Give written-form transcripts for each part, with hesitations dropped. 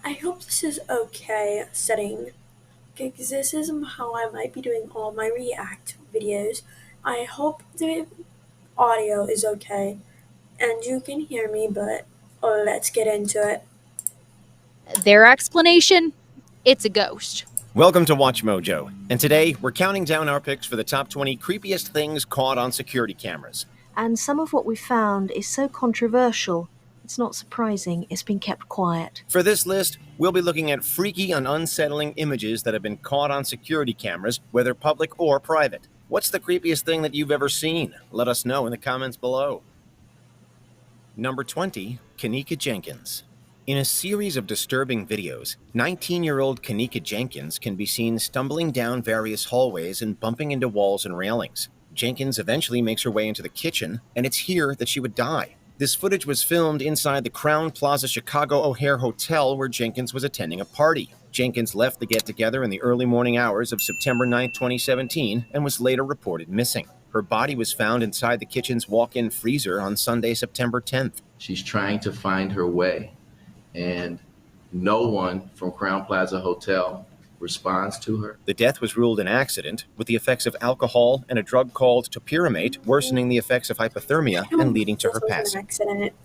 I hope this is okay setting, because this is how I might be doing all my React videos. I hope the audio is okay and you can hear me, but let's get into it. Their explanation? It's a ghost. Welcome to Watch Mojo, and today we're counting down our picks for the top 20 creepiest things caught on security cameras. And some of what we found is so controversial, it's not surprising it's been kept quiet. For this list, we'll be looking at freaky and unsettling images that have been caught on security cameras, whether public or private. What's the creepiest thing that you've ever seen? Let us know in the comments below. Number 20, Kanika Jenkins. In a series of disturbing videos, 19-year-old Kanika Jenkins can be seen stumbling down various hallways and bumping into walls and railings. Jenkins eventually makes her way into the kitchen, and it's here that she would die. This footage was filmed inside the Crown Plaza Chicago O'Hare Hotel where Jenkins was attending a party. Jenkins left the get-together in the early morning hours of September 9, 2017, and was later reported missing. Her body was found inside the kitchen's walk-in freezer on Sunday, September 10th. She's trying to find her way, and no one from Crown Plaza Hotel responds to her. The death was ruled an accident, with the effects of alcohol and a drug called topiramate worsening the effects of hypothermia and leading to her passing.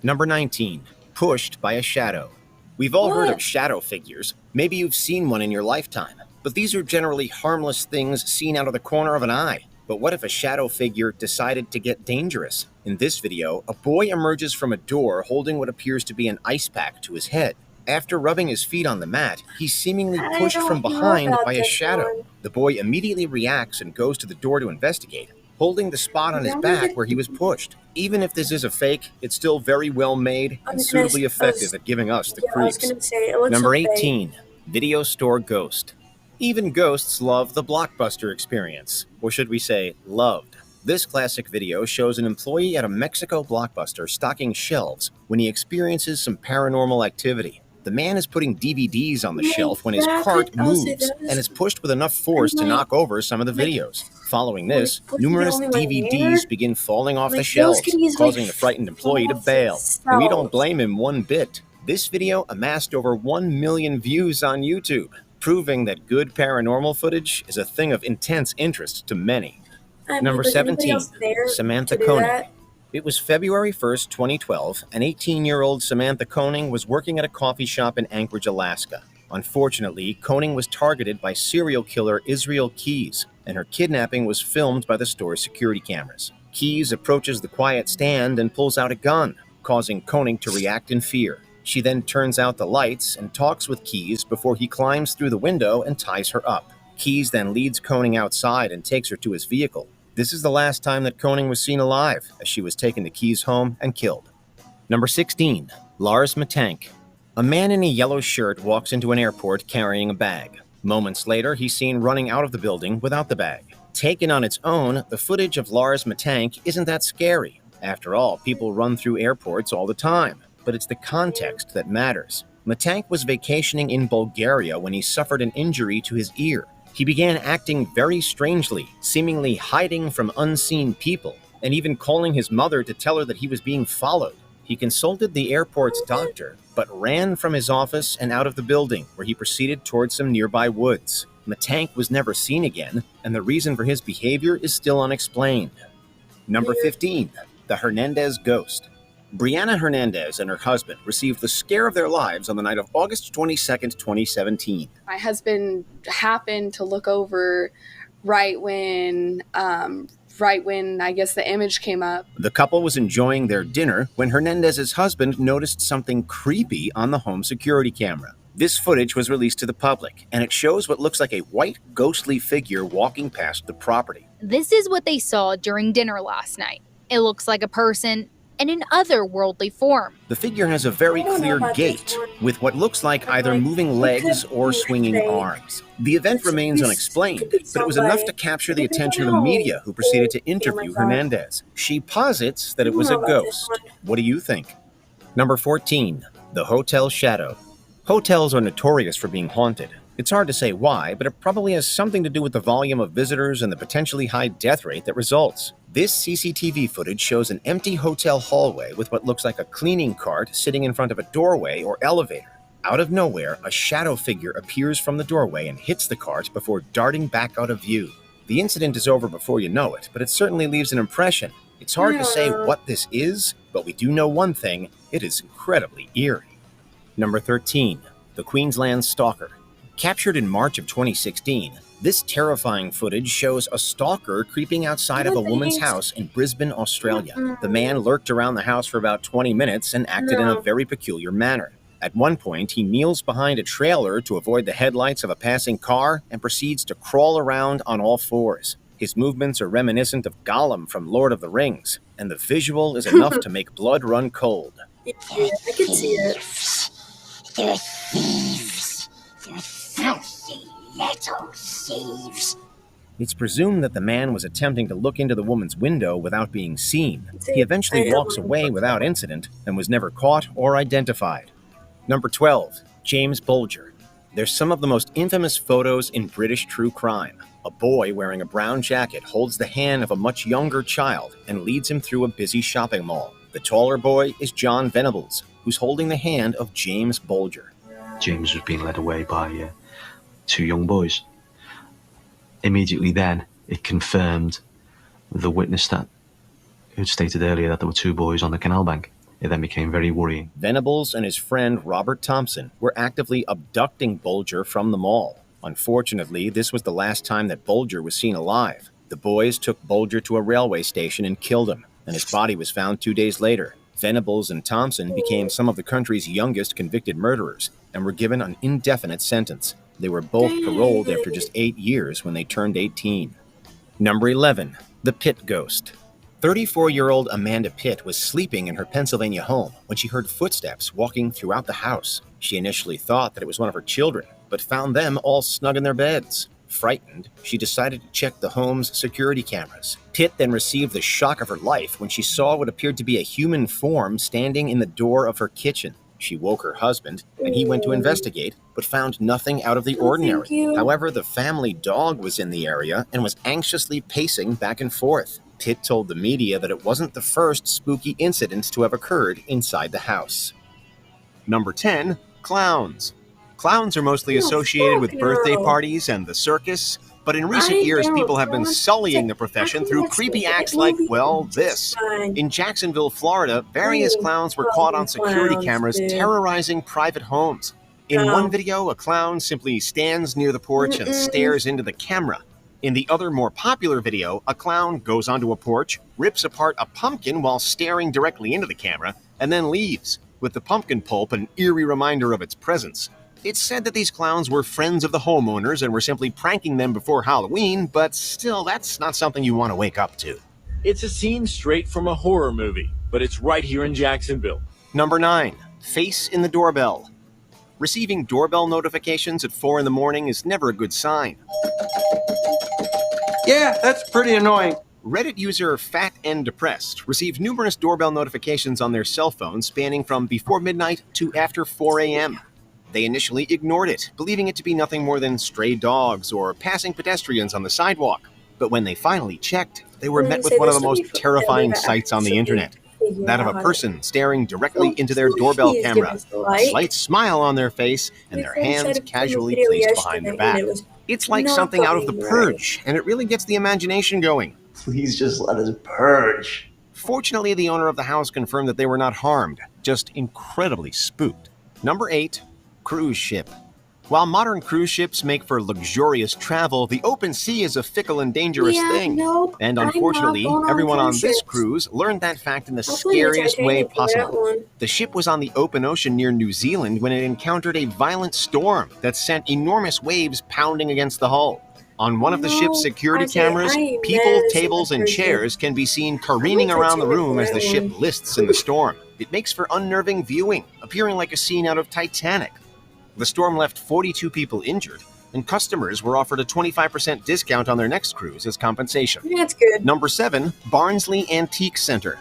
Number 19, pushed by a shadow. We've all heard of shadow figures. Maybe you've seen one in your lifetime, but these are generally harmless things seen out of the corner of an eye. But what if a shadow figure decided to get dangerous? In this video, a boy emerges from a door holding what appears to be an ice pack to his head. After rubbing his feet on the mat, he's seemingly pushed from behind by a shadow. The boy immediately reacts and goes to the door to investigate, holding the spot on his back where he was pushed. Even if this is a fake, it's still very well made and suitably effective at giving us the creeps. Number 18, video store ghost. Even ghosts love the Blockbuster experience, or should we say, loved. This classic video shows an employee at a Mexico Blockbuster stocking shelves when he experiences some paranormal activity. The man is putting DVDs on the shelf when his cart moves and is pushed with enough force to knock over some of the videos. Following this, numerous DVDs begin falling off the shelves, causing the frightened employee to bail. And we don't blame him one bit. This video amassed over 1 million views on YouTube, proving that good paranormal footage is a thing of intense interest to many. Number 17, Samantha Con. It was February 1st, 2012, and 18-year-old Samantha Con was working at a coffee shop in Anchorage, Alaska. Unfortunately, Con was targeted by serial killer Israel Keys, and her kidnapping was filmed by the store's security cameras. Keys approaches the quiet stand and pulls out a gun, causing Con to react in fear. She then turns out the lights and talks with Keys before he climbs through the window and ties her up. Keys then leads Con outside and takes her to his vehicle. This is the last time that Con was seen alive, as she was taken to Keys' home and killed. Number 16, Lars Matan. A man in a yellow shirt walks into an airport carrying a bag. Moments later, he's seen running out of the building without the bag. Taken on its own, the footage of Lars Matan isn't that scary. After all, people run through airports all the time, but it's the context that matters. Matan was vacationing in Bulgaria when he suffered an injury to his ear. He began acting very strangely, seemingly hiding from unseen people, and even calling his mother to tell her that he was being followed. He consulted the airport's doctor, but ran from his office and out of the building, where he proceeded towards some nearby woods. Matan was never seen again, and the reason for his behavior is still unexplained. Number 15, the Hernandez Ghost. Brianna Hernandez and her husband received the scare of their lives on the night of August 22nd, 2017. My husband happened to look over right when I guess the image came up. The couple was enjoying their dinner when Hernandez's husband noticed something creepy on the home security camera. This footage was released to the public, and it shows what looks like a white, ghostly figure walking past the property. This is what they saw during dinner last night. It looks like a person in an otherworldly form. The figure has a very clear gait, with what looks like either moving legs or swinging arms. The event remains unexplained, but it was enough to capture the attention of the media, who proceeded to interview Hernandez. She posits that it was a ghost. What do you think? Number 14, the Hotel Shadow. Hotels are notorious for being haunted. It's hard to say why, but it probably has something to do with the volume of visitors and the potentially high death rate that results. This CCTV footage shows an empty hotel hallway with what looks like a cleaning cart sitting in front of a doorway or elevator. Out of nowhere, a shadow figure appears from the doorway and hits the cart before darting back out of view. The incident is over before you know it, but it certainly leaves an impression. It's hard to say what this is, but we do know one thing: it is incredibly eerie. Number 13. The Queensland Stalker. Captured in March of 2016, this terrifying footage shows a stalker creeping outside of a woman's house in Brisbane, Australia. The man lurked around the house for about 20 minutes and acted in a very peculiar manner. At one point, he kneels behind a trailer to avoid the headlights of a passing car and proceeds to crawl around on all fours. His movements are reminiscent of Gollum from Lord of the Rings, and the visual is enough to make blood run cold. Yeah, I can see it. They're thieves. They're filthy little thieves. It's presumed that the man was attempting to look into the woman's window without being seen. He eventually walks away without incident and was never caught or identified. Number 12. James Bulger. There's some of the most infamous photos in British true crime. A boy wearing a brown jacket holds the hand of a much younger child and leads him through a busy shopping mall. The taller boy is John Venables, who's holding the hand of James Bulger. James was being led away by two young boys. Immediately then, it confirmed the witness that who'd stated earlier that there were two boys on the canal bank. It then became very worrying. Venables and his friend Robert Thompson were actively abducting Bulger from the mall. Unfortunately, this was the last time that Bulger was seen alive. The boys took Bulger to a railway station and killed him, and his body was found 2 days later. Venables and Thompson became some of the country's youngest convicted murderers and were given an indefinite sentence. They were both paroled after just 8 years when they turned 18. Number 11. The Pitt Ghost. 34-year-old Amanda Pitt was sleeping in her Pennsylvania home when she heard footsteps walking throughout the house. She initially thought that it was one of her children, but found them all snug in their beds. Frightened, she decided to check the home's security cameras. Pitt then received the shock of her life when she saw what appeared to be a human form standing in the door of her kitchen. She woke her husband, and he went to investigate, but found nothing out of the ordinary. However, the family dog was in the area and was anxiously pacing back and forth. Pitt told the media that it wasn't the first spooky incident to have occurred inside the house. Number 10. Clowns. Clowns are mostly associated with birthday parties and the circus, but in recent years people have been sullying the profession through creepy acts like, well, this. In Jacksonville, Florida, various clowns were caught on security cameras terrorizing private homes. In one video, a clown simply stands near the porch and stares into the camera. In the other, more popular video, a clown goes onto a porch, rips apart a pumpkin while staring directly into the camera, and then leaves, with the pumpkin pulp an eerie reminder of its presence. It's said that these clowns were friends of the homeowners and were simply pranking them before Halloween, but still, that's not something you want to wake up to. It's a scene straight from a horror movie, but it's right here in Jacksonville. Number 9. Face in the doorbell. Receiving doorbell notifications at 4 in the morning is never a good sign. Yeah, that's pretty annoying. Reddit user Fat and Depressed received numerous doorbell notifications on their cell phone spanning from before midnight to after 4 a.m. They initially ignored it, believing it to be nothing more than stray dogs or passing pedestrians on the sidewalk. But when they finally checked, they were met with one of the most terrifying sights on the internet. That of a person staring directly into their doorbell camera, a slight smile on their face, and their hands casually placed behind their back. It's like something out of The Purge, and it really gets the imagination going. Please just let us purge. Fortunately, the owner of the house confirmed that they were not harmed, just incredibly spooked. Number 8. Cruise ship. While modern cruise ships make for luxurious travel, the open sea is a fickle and dangerous thing. And unfortunately, everyone on this cruise learned that fact in the scariest way possible. The ship was on the open ocean near New Zealand when it encountered a violent storm that sent enormous waves pounding against the hull. On one of the ship's security cameras, people, tables, and chairs can be seen careening around the room as the ship lists in the storm. It makes for unnerving viewing, appearing like a scene out of Titanic. The storm left 42 people injured, and customers were offered a 25% discount on their next cruise as compensation. That's good. Number 7. Barnesley Antique Centre.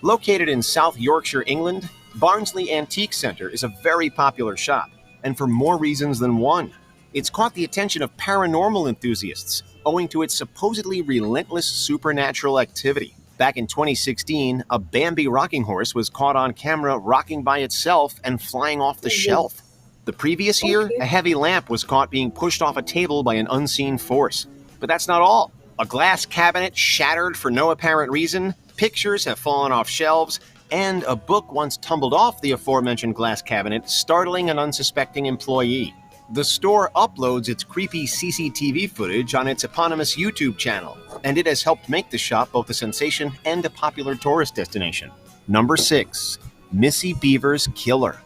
Located in South Yorkshire, England, Barnesley Antique Centre is a very popular shop, and for more reasons than one. It's caught the attention of paranormal enthusiasts, owing to its supposedly relentless supernatural activity. Back in 2016, a Bambi rocking horse was caught on camera rocking by itself and flying off the shelf. The previous year, a heavy lamp was caught being pushed off a table by an unseen force. But that's not all. A glass cabinet shattered for no apparent reason, pictures have fallen off shelves, and a book once tumbled off the aforementioned glass cabinet, startling an unsuspecting employee. The store uploads its creepy CCTV footage on its eponymous YouTube channel, and it has helped make the shop both a sensation and a popular tourist destination. Number 6. Missy Beavers' Killer.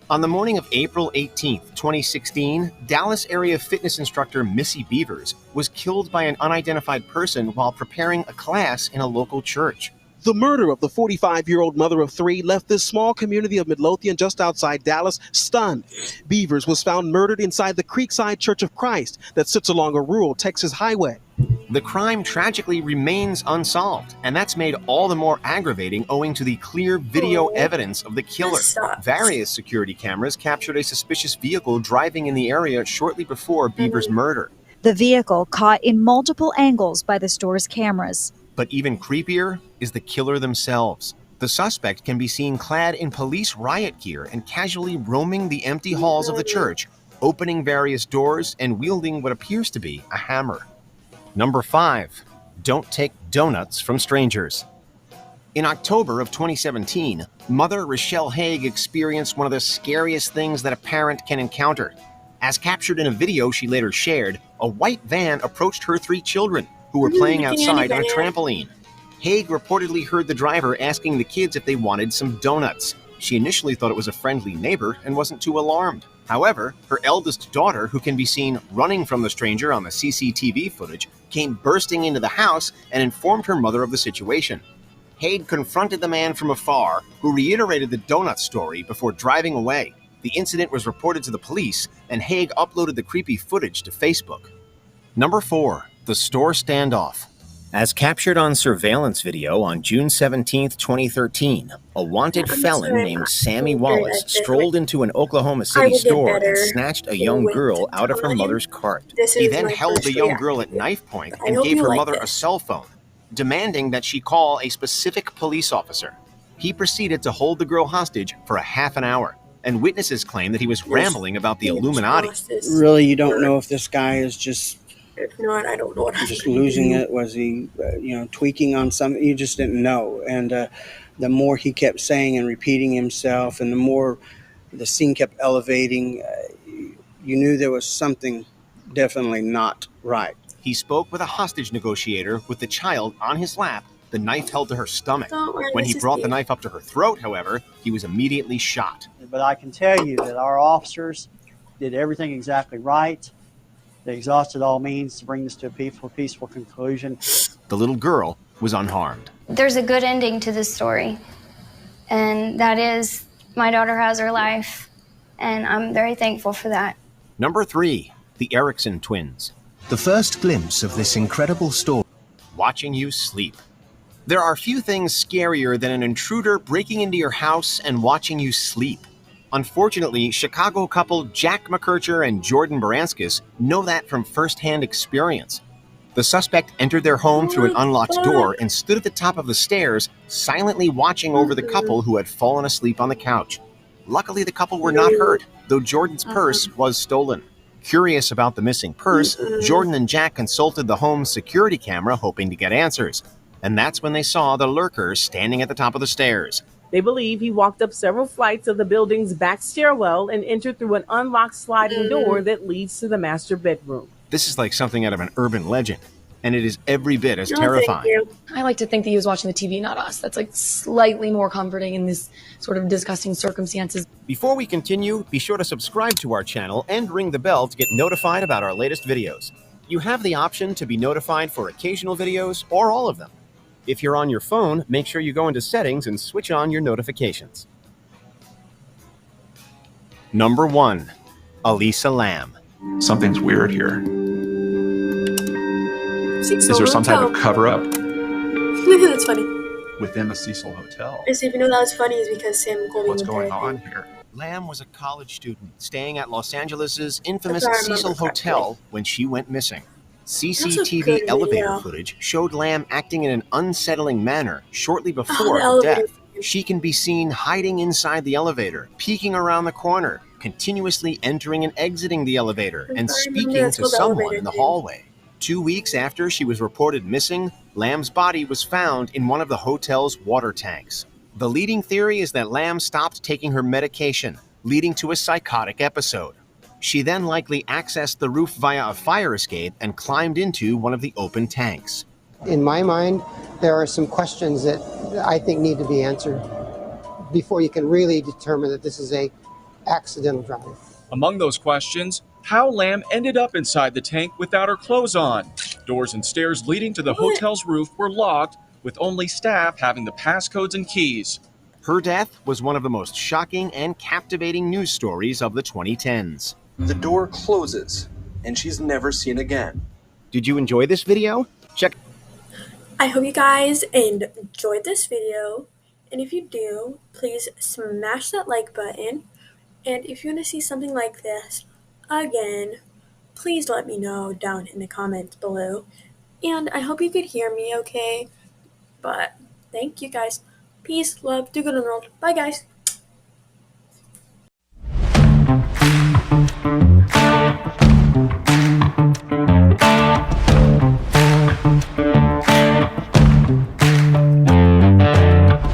On the morning of April 18, 2016, Dallas area fitness instructor Missy Beavers was killed by an unidentified person while preparing a class in a local church. The murder of the 45-year-old mother of 3 left this small community of Midlothian just outside Dallas stunned. Beavers was found murdered inside the Creekside Church of Christ that sits along a rural Texas highway. The crime tragically remains unsolved, and that's made all the more aggravating owing to the clear video evidence of the killer. Various security cameras captured a suspicious vehicle driving in the area shortly before Beavers' murder. The vehicle caught in multiple angles by the store's cameras. But even creepier is the killer themselves. The suspect can be seen clad in police riot gear and casually roaming the empty halls of the church, opening various doors and wielding what appears to be a hammer. Number 5. Don't take donuts from strangers. In October of 2017, mother Rochelle Haig experienced one of the scariest things that a parent can encounter. As captured in a video she later shared, a white van approached her 3 children, who were playing outside on a trampoline. Haig reportedly heard the driver asking the kids if they wanted some donuts. She initially thought it was a friendly neighbor and wasn't too alarmed. However, her eldest daughter, who can be seen running from the stranger on the CCTV footage, came bursting into the house and informed her mother of the situation. Haig confronted the man from afar, who reiterated the donut story before driving away. The incident was reported to the police, and Haig uploaded the creepy footage to Facebook. Number 4. The store standoff. As captured on surveillance video on June 17, 2013, a wanted felon named Sammy Wallace strolled into an Oklahoma City store and snatched a young girl out of her mother's cart. He then held the young girl at knife point and gave her mother a cell phone, demanding that she call a specific police officer. He proceeded to hold the girl hostage for a half an hour, and witnesses claim that he was rambling about the Illuminati. Really, you don't know if this guy is just... If not, I don't know what just losing it. Was he, tweaking on something? You just didn't know. And the more he kept saying and repeating himself, and the more the scene kept elevating, you knew there was something definitely not right. He spoke with a hostage negotiator with the child on his lap, the knife held to her stomach. When he brought the knife up to her throat, however, he was immediately shot. But I can tell you that our officers did everything exactly right. They exhausted all means to bring this to a peaceful conclusion. The little girl was unharmed. There's a good ending to this story, and that is my daughter has her life, and I'm very thankful for that. Number 3, the Erickson twins. The first glimpse of this incredible story. Watching you sleep. There are few things scarier than an intruder breaking into your house and watching you sleep. Unfortunately, Chicago couple Jack McKercher and Jordan Baranskis know that from first-hand experience. The suspect entered their home through an unlocked door and stood at the top of the stairs, silently watching over the couple who had fallen asleep on the couch. Luckily, the couple were not hurt, though Jordan's purse was stolen. Curious about the missing purse, Jordan and Jack consulted the home's security camera, hoping to get answers. And that's when they saw the lurker standing at the top of the stairs. They believe he walked up several flights of the building's back stairwell and entered through an unlocked sliding door that leads to the master bedroom. This is like something out of an urban legend, and it is every bit as terrifying. I like to think that he was watching the TV, not us. That's like slightly more comforting in this sort of disgusting circumstances. Before we continue, be sure to subscribe to our channel and ring the bell to get notified about our latest videos. You have the option to be notified for occasional videos or all of them. If you're on your phone, make sure you go into settings and switch on your notifications. Number 1, Alisa Lamb. Something's weird here. Is there some type of cover-up That's funny. within the Cecil Hotel? I just even know that was funny is because Sam Colby What's went going there. on here? Lamb was a college student staying at Los Angeles' infamous If I remember Cecil correctly. Hotel when she went missing. That's a CCTV good elevator video. footage showed Lamb acting in an unsettling manner shortly Oh, before the her elevator death. She can be seen hiding inside the elevator, peeking around the corner, continuously entering and exiting the elevator, and speaking to someone in the hallway. 2 weeks after she was reported missing, Lamb's body was found in one of the hotel's water tanks. The leading theory is that Lamb stopped taking her medication, leading to a psychotic episode. She then likely accessed the roof via a fire escape and climbed into one of the open tanks. In my mind, there are some questions that I think need to be answered before you can really determine that this is a accidental drowning. Among those questions, how Lamb ended up inside the tank without her clothes on. Doors and stairs leading to the hotel's roof were locked, with only staff having the passcodes and keys. Her death was one of the most shocking and captivating news stories of the 2010s. The door closes, and she's never seen again. Did you enjoy this video? I hope you guys enjoyed this video, and if you do, please smash that like button, and if you want to see something like this again, please let me know down in the comments below, and I hope you could hear me okay, but thank you guys. Peace, love, do good in the world. Bye guys.